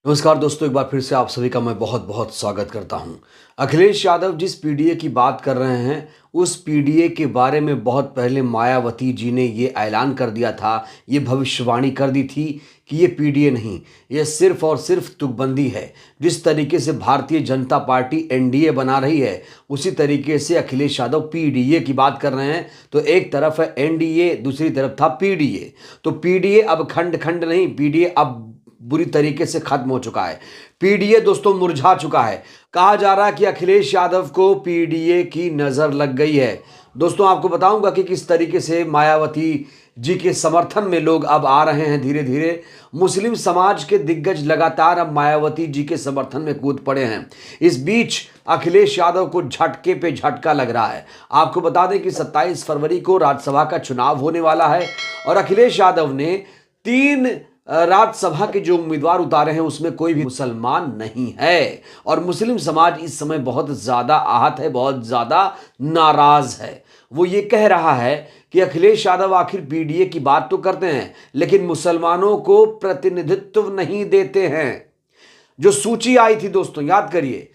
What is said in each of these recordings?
नमस्कार दोस्तों, एक बार फिर से आप सभी का मैं बहुत बहुत स्वागत करता हूं। अखिलेश यादव जिस पीडीए की बात कर रहे हैं, उस पीडीए के बारे में बहुत पहले मायावती जी ने ये ऐलान कर दिया था, ये भविष्यवाणी कर दी थी कि ये पीडीए नहीं, ये सिर्फ और सिर्फ तुकबंदी है। जिस तरीके से भारतीय जनता पार्टी एनडीए बना रही है, उसी तरीके से अखिलेश यादव पीडीए की बात कर रहे हैं। तो एक तरफ है एनडीए, दूसरी तरफ था पीडीए। तो पीडीए अब खंड खंड नहीं, पीडीए अब बुरी तरीके से खत्म हो चुका है। पीडीए दोस्तों मुरझा चुका है। कहा जा रहा है कि अखिलेश यादव को पीडीए की नजर लग गई है। दोस्तों आपको बताऊंगा कि किस तरीके से मायावती जी के समर्थन में लोग अब आ रहे हैं। धीरे धीरे मुस्लिम समाज के दिग्गज लगातार अब मायावती जी के समर्थन में कूद पड़े हैं। इस बीच अखिलेश यादव को झटके पे झटका लग रहा है। आपको बता दें कि 27 फरवरी को राज्यसभा का चुनाव होने वाला है और अखिलेश यादव ने 3 राज्यसभा के जो उम्मीदवार उतारे हैं उसमें कोई भी मुसलमान नहीं है और मुस्लिम समाज इस समय बहुत ज्यादा आहत है, बहुत ज्यादा नाराज है। वो ये कह रहा है कि अखिलेश यादव आखिर पीडीए की बात तो करते हैं लेकिन मुसलमानों को प्रतिनिधित्व नहीं देते हैं। जो सूची आई थी दोस्तों याद करिए,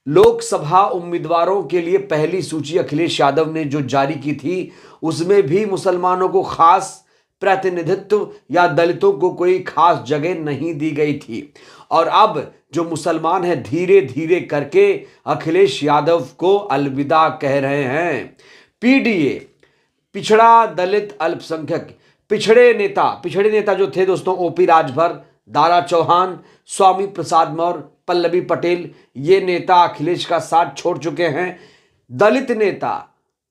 लोकसभा उम्मीदवारों के लिए पहली सूची अखिलेश यादव ने जो जारी की थी उसमें भी मुसलमानों को खास प्रतिनिधित्व या दलितों को कोई खास जगह नहीं दी गई थी। और अब जो मुसलमान हैं धीरे धीरे करके अखिलेश यादव को अलविदा कह रहे हैं। पीडीए, पिछड़ा दलित अल्पसंख्यक, पिछड़े नेता जो थे दोस्तों, ओपी राजभर, दारा चौहान, स्वामी प्रसाद मौर्य, पल्लवी पटेल, ये नेता अखिलेश का साथ छोड़ चुके हैं। दलित नेता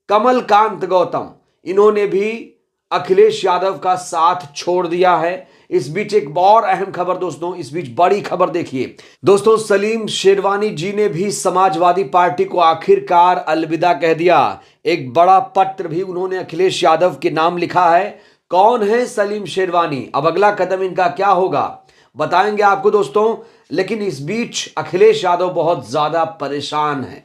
कमलकांत गौतम, इन्होंने भी अखिलेश यादव का साथ छोड़ दिया है। इस बीच एक और अहम खबर दोस्तों, इस बीच बड़ी खबर देखिए दोस्तों, सलीम शेरवानी जी ने भी समाजवादी पार्टी को आखिरकार अलविदा कह दिया। एक बड़ा पत्र भी उन्होंने अखिलेश यादव के नाम लिखा है। कौन है सलीम शेरवानी, अब अगला कदम इनका क्या होगा बताएंगे आपको दोस्तों। लेकिन इस बीच अखिलेश यादव बहुत ज्यादा परेशान है।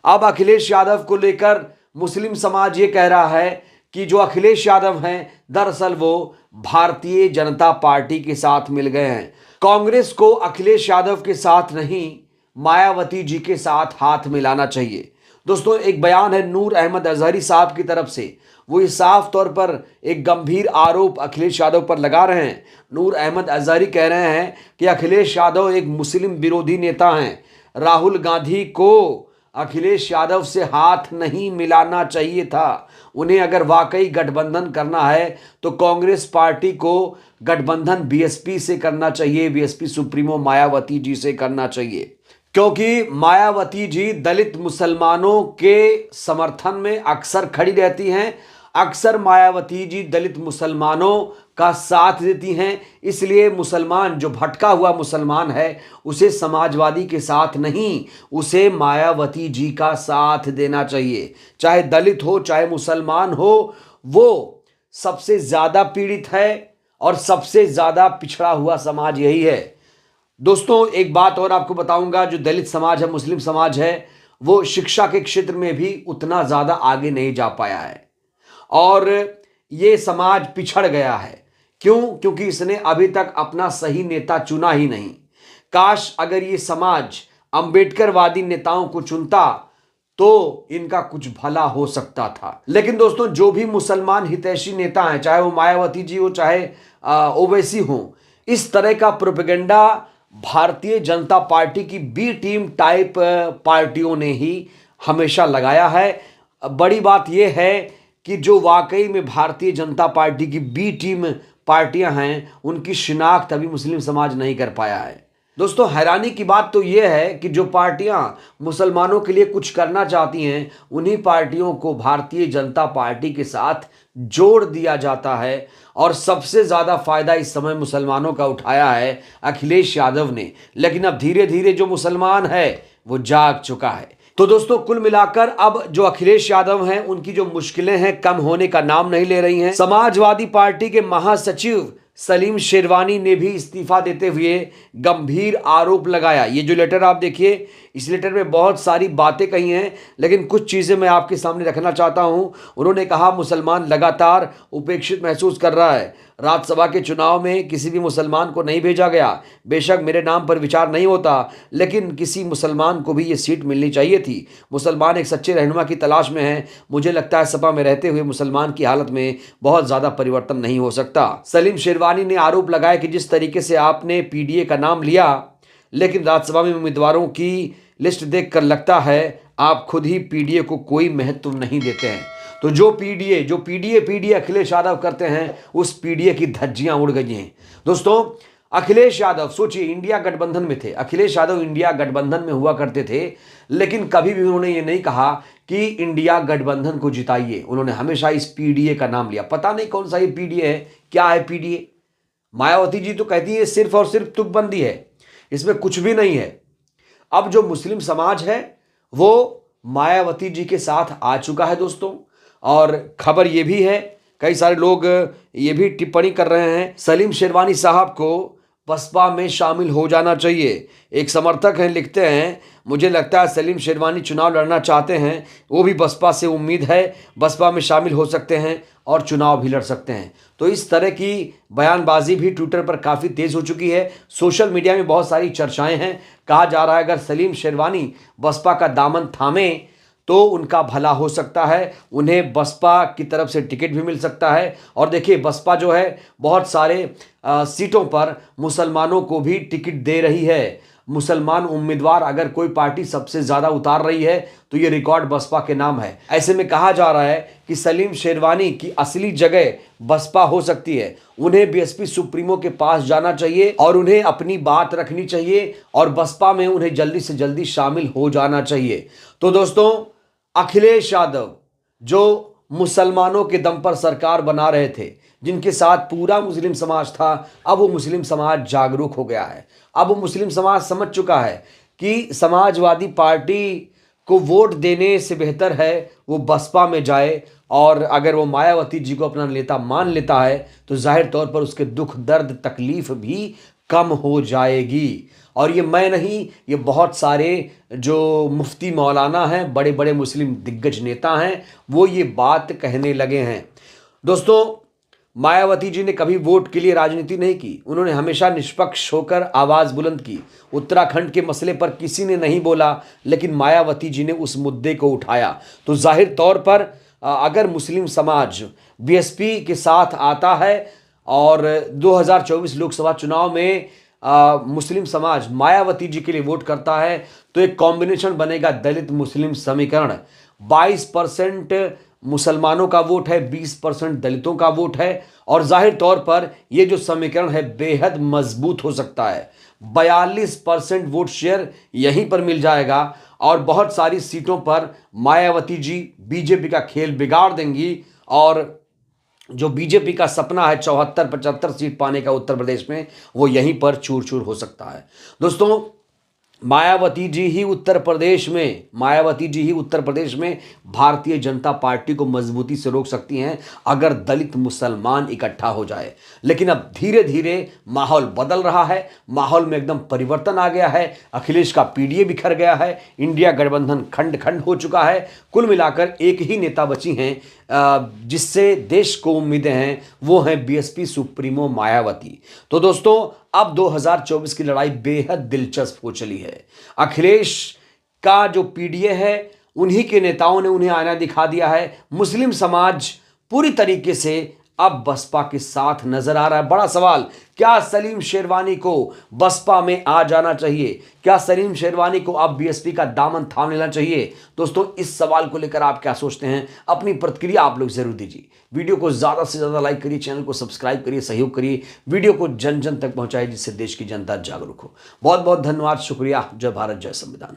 अब अखिलेश यादव को लेकर मुस्लिम समाज ये कह रहा है कि जो अखिलेश यादव हैं दरअसल वो भारतीय जनता पार्टी के साथ मिल गए हैं। कांग्रेस को अखिलेश यादव के साथ नहीं, मायावती जी के साथ हाथ मिलाना चाहिए। दोस्तों एक बयान है नूर अहमद अजहरी साहब की तरफ से, वो ये साफ तौर पर एक गंभीर आरोप अखिलेश यादव पर लगा रहे हैं। नूर अहमद अजहरी कह रहे हैं कि अखिलेश यादव एक मुस्लिम विरोधी नेता हैं। राहुल गांधी को अखिलेश यादव से हाथ नहीं मिलाना चाहिए था। उन्हें अगर वाकई गठबंधन करना है तो कांग्रेस पार्टी को गठबंधन बीएसपी से करना चाहिए, बीएसपी सुप्रीमो मायावती जी से करना चाहिए, क्योंकि मायावती जी दलित मुसलमानों के समर्थन में अक्सर खड़ी रहती हैं। अक्सर मायावती जी दलित मुसलमानों का साथ देती हैं। इसलिए मुसलमान, जो भटका हुआ मुसलमान है, उसे समाजवादी के साथ नहीं, उसे मायावती जी का साथ देना चाहिए। चाहे दलित हो चाहे मुसलमान हो, वो सबसे ज्यादा पीड़ित है और सबसे ज्यादा पिछड़ा हुआ समाज यही है। दोस्तों एक बात और आपको बताऊंगा, जो दलित समाज है, मुस्लिम समाज है, वो शिक्षा के क्षेत्र में भी उतना ज्यादा आगे नहीं जा पाया है और ये समाज पिछड़ गया है। क्यों? क्योंकि इसने अभी तक अपना सही नेता चुना ही नहीं। काश अगर ये समाज अंबेडकरवादी नेताओं को चुनता तो इनका कुछ भला हो सकता था। लेकिन दोस्तों जो भी मुसलमान हितैषी नेता हैं, चाहे वो मायावती जी हो चाहे ओवैसी हो, इस तरह का प्रोपेगेंडा भारतीय जनता पार्टी की बी टीम टाइप पार्टियों ने ही हमेशा लगाया है। बड़ी बात यह है कि जो वाकई में भारतीय जनता पार्टी की बी टीम पार्टियां हैं, उनकी शिनाख्त अभी मुस्लिम समाज नहीं कर पाया है। दोस्तों हैरानी की बात तो यह है कि जो पार्टियां मुसलमानों के लिए कुछ करना चाहती हैं, उन्हीं पार्टियों को भारतीय जनता पार्टी के साथ जोड़ दिया जाता है और सबसे ज्यादा फायदा इस समय मुसलमानों का उठाया है अखिलेश यादव ने। लेकिन अब धीरे धीरे जो मुसलमान है वो जाग चुका है। तो दोस्तों कुल मिलाकर अब जो अखिलेश यादव हैं, उनकी जो मुश्किलें हैं कम होने का नाम नहीं ले रही हैं। समाजवादी पार्टी के महासचिव सलीम शेरवानी ने भी इस्तीफा देते हुए गंभीर आरोप लगाया। ये जो लेटर आप देखिए, इस लेटर में बहुत सारी बातें कही हैं, लेकिन कुछ चीजें मैं आपके सामने रखना चाहता हूं। उन्होंने कहा मुसलमान लगातार उपेक्षित महसूस कर रहा है। राज्यसभा के चुनाव में किसी भी मुसलमान को नहीं भेजा गया। बेशक मेरे नाम पर विचार नहीं होता, लेकिन किसी मुसलमान को भी ये सीट मिलनी चाहिए थी। मुसलमान एक सच्चे रहनुमा की तलाश में हैं। मुझे लगता है सपा में रहते हुए मुसलमान की हालत में बहुत ज़्यादा परिवर्तन नहीं हो सकता। सलीम शेरवानी ने आरोप लगाया कि जिस तरीके से आपने पीडीए का नाम लिया, लेकिन राज्यसभा में उम्मीदवारों की लिस्ट देखकर लगता है आप खुद ही पीडीए को कोई महत्व नहीं देते हैं। तो जो पीडीए अखिलेश यादव करते हैं, उस पीडीए की धज्जियां उड़ गई हैं। दोस्तों, अखिलेश यादव सोचिए इंडिया गठबंधन में थे। अखिलेश यादव इंडिया गठबंधन में हुआ करते थे, लेकिन कभी भी उन्होंने ये नहीं कहा कि इंडिया गठबंधन को जिताइए। उन्होंने हमेशा इस पीडीए का नाम लिया। पता नहीं कौन सा ये पीडीए है, क्या है पीडीए। मायावती जी तो कहती है सिर्फ और सिर्फ तुकबंदी है, इसमें कुछ भी नहीं है। अब जो मुस्लिम समाज है वो मायावती जी के साथ आ चुका है दोस्तों। और खबर ये भी है, कई सारे लोग ये भी टिप्पणी कर रहे हैं, सलीम शेरवानी साहब को बसपा में शामिल हो जाना चाहिए। एक समर्थक हैं, लिखते हैं मुझे लगता है सलीम शेरवानी चुनाव लड़ना चाहते हैं, वो भी बसपा से उम्मीद है, बसपा में शामिल हो सकते हैं और चुनाव भी लड़ सकते हैं। तो इस तरह की बयानबाजी भी ट्विटर पर काफ़ी तेज़ हो चुकी है। सोशल मीडिया में बहुत सारी चर्चाएं हैं। कहा जा रहा है अगर सलीम शेरवानी बसपा का दामन थामे तो उनका भला हो सकता है, उन्हें बसपा की तरफ से टिकट भी मिल सकता है। और देखिए बसपा जो है बहुत सारे सीटों पर मुसलमानों को भी टिकट दे रही है। मुसलमान उम्मीदवार अगर कोई पार्टी सबसे ज़्यादा उतार रही है तो ये रिकॉर्ड बसपा के नाम है। ऐसे में कहा जा रहा है कि सलीम शेरवानी की असली जगह बसपा हो सकती है। उन्हें बीएसपी सुप्रीमो के पास जाना चाहिए और उन्हें अपनी बात रखनी चाहिए और बसपा में उन्हें जल्दी से जल्दी शामिल हो जाना चाहिए। तो दोस्तों, अखिलेश यादव जो मुसलमानों के दम पर सरकार बना रहे थे, जिनके साथ पूरा मुस्लिम समाज था, अब वो मुस्लिम समाज जागरूक हो गया है। अब वो मुस्लिम समाज समझ चुका है कि समाजवादी पार्टी को वोट देने से बेहतर है वो बसपा में जाए। और अगर वो मायावती जी को अपना नेता मान लेता है तो जाहिर तौर पर उसके दुख दर्द तकलीफ भी कम हो जाएगी। और ये मैं नहीं, ये बहुत सारे जो मुफ्ती मौलाना हैं, बड़े बड़े मुस्लिम दिग्गज नेता हैं, वो ये बात कहने लगे हैं। दोस्तों, मायावती जी ने कभी वोट के लिए राजनीति नहीं की। उन्होंने हमेशा निष्पक्ष होकर आवाज़ बुलंद की। उत्तराखंड के मसले पर किसी ने नहीं बोला, लेकिन मायावती जी ने उस मुद्दे को उठाया। तो जाहिर तौर पर अगर मुस्लिम समाज बीएसपी के साथ आता है और 2024 लोकसभा चुनाव में मुस्लिम समाज मायावती जी के लिए वोट करता है तो एक कॉम्बिनेशन बनेगा दलित मुस्लिम समीकरण। 22% मुसलमानों का वोट है, 20% दलितों का वोट है। और जाहिर तौर पर यह जो समीकरण है बेहद मजबूत हो सकता है। 42% वोट शेयर यहीं पर मिल जाएगा और बहुत सारी सीटों पर मायावती जी बीजेपी का खेल बिगाड़ देंगी। और जो बीजेपी का सपना है 74-75 सीट पाने का उत्तर प्रदेश में, वो यहीं पर चूर चूर हो सकता है। दोस्तों, मायावती जी ही उत्तर प्रदेश में भारतीय जनता पार्टी को मजबूती से रोक सकती हैं अगर दलित मुसलमान इकट्ठा हो जाए। लेकिन अब धीरे धीरे माहौल बदल रहा है, माहौल में एकदम परिवर्तन आ गया है। अखिलेश का पीडीए बिखर गया है, इंडिया गठबंधन खंड खंड हो चुका है। कुल मिलाकर एक ही नेता बची हैं जिससे देश को उम्मीदें हैं, वो हैं बीएसपी सुप्रीमो मायावती। तो दोस्तों, अब 2024 की लड़ाई बेहद दिलचस्प हो चली है। अखिलेश का जो पीडीए है, उन्हीं के नेताओं ने उन्हें आईना दिखा दिया है। मुस्लिम समाज पूरी तरीके से अब बसपा के साथ नजर आ रहा है। बड़ा सवाल, क्या सलीम शेरवानी को बसपा में आ जाना चाहिए? क्या सलीम शेरवानी को अब बीएसपी का दामन थाम लेना चाहिए? दोस्तों, इस सवाल को लेकर आप क्या सोचते हैं? अपनी प्रतिक्रिया आप लोग जरूर दीजिए। वीडियो को ज्यादा से ज्यादा लाइक करिए, चैनल को सब्सक्राइब करिए, सहयोग करिए, वीडियो को जन जन तक पहुंचाइए जिससे देश की जनता जागरूक हो। बहुत बहुत धन्यवाद, शुक्रिया। जय भारत, जय संविधान।